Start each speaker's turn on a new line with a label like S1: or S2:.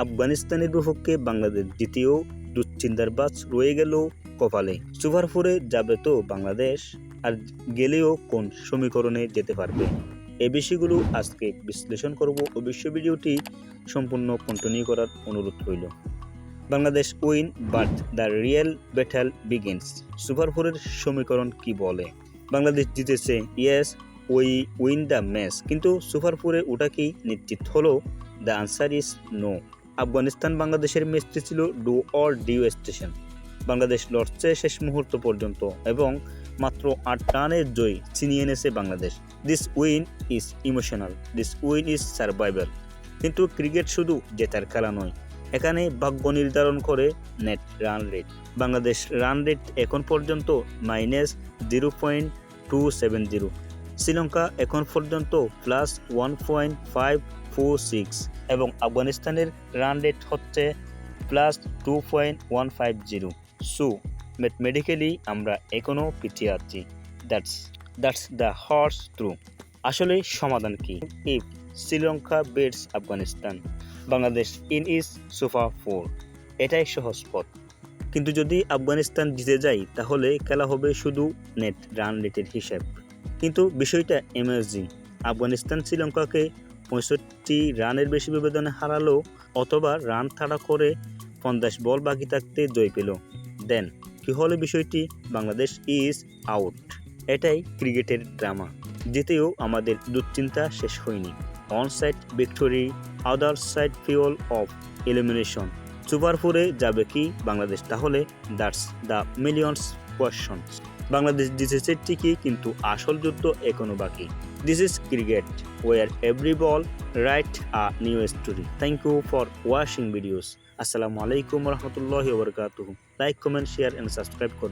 S1: আফগানিস্তানের বিপক্ষে বাংলাদেশ দ্বিতীয় দুশ্চিন্তার বাজ রয়ে গেল কপালে। সুপার ফোরে যাবে তো বাংলাদেশ, আর গেলেও কোন সমীকরণে যেতে পারবে? এই বিষয়গুলো আজকে বিশ্লেষণ করব। অবশ্যই ভিডিওটি সম্পূর্ণ কন্টিনিউ করার অনুরোধ রইল। Bangladesh win but the real battle begins. Super ফোরের সমীকরণ কি বলে? বাংলাদেশ জিতেছে, yes we win the match, কিন্তু সুপার ফোরে ওটা কি নিশ্চিত হলো? The answer is no. Afghanistan বাংলাদেশের ম্যাচটি ছিল do or die situation. Bangladesh লড়ছে শেষ মুহূর্ত পর্যন্ত এবং মাত্র ৮ রানের জয় ছিনিয়ে এনেছে Bangladesh. This win is emotional, this win is survival. কিন্তু ক্রিকেট শুধু জেতার খেলা নয়, এখানে ভাগ্য নির্ধারণ করে net run rate. Bangladesh run rate এখন পর্যন্ত -0.270, শ্রীলঙ্কা এখন পর্যন্ত +1.546 এবং আফগানিস্তানের রান রেট হচ্ছে +2.150। সো ম্যাথমেটিক্যালি আমরা এখনও পিছিয়ে আছি। That's the horse true. আসলে সমাধান কি? If Sri Lanka bets Afghanistan, Bangladesh in is super four, এটাই সহজ পথ। কিন্তু যদি আফগানিস্তান জিতে যায় তাহলে খেলা হবে শুধু নেট রান রেটের হিসাব। কিন্তু বিষয়টা অ্যামেজিং। আফগানিস্তান শ্রীলঙ্কাকে 65 রানের বেশি ব্যবধানে হারালো, অথবা রান তাড়া করে 50 বল বাকি থাকতে জয় পেল। দেন কি হলো বিষয়টি? Bangladesh is out. এটাই ক্রিকেটের ড্রামা। জিতেও আমাদের দুশ্চিন্তা শেষ হয়নি। On side victory, other side fuel of elimination. Super ফোরে যাবে কি বাংলাদেশ তাহলে? That's the millions question. Bangladesh জিতেছে ঠিকই, কিন্তু আসল যুদ্ধ এখনো বাকি। This is cricket war every ball write a new story. Thank you for watching videos. আসসালামু আলাইকুম রহমতুল্লাহি ওয়া বারাকাতুহু। Like, comment, share and subscribe করুন।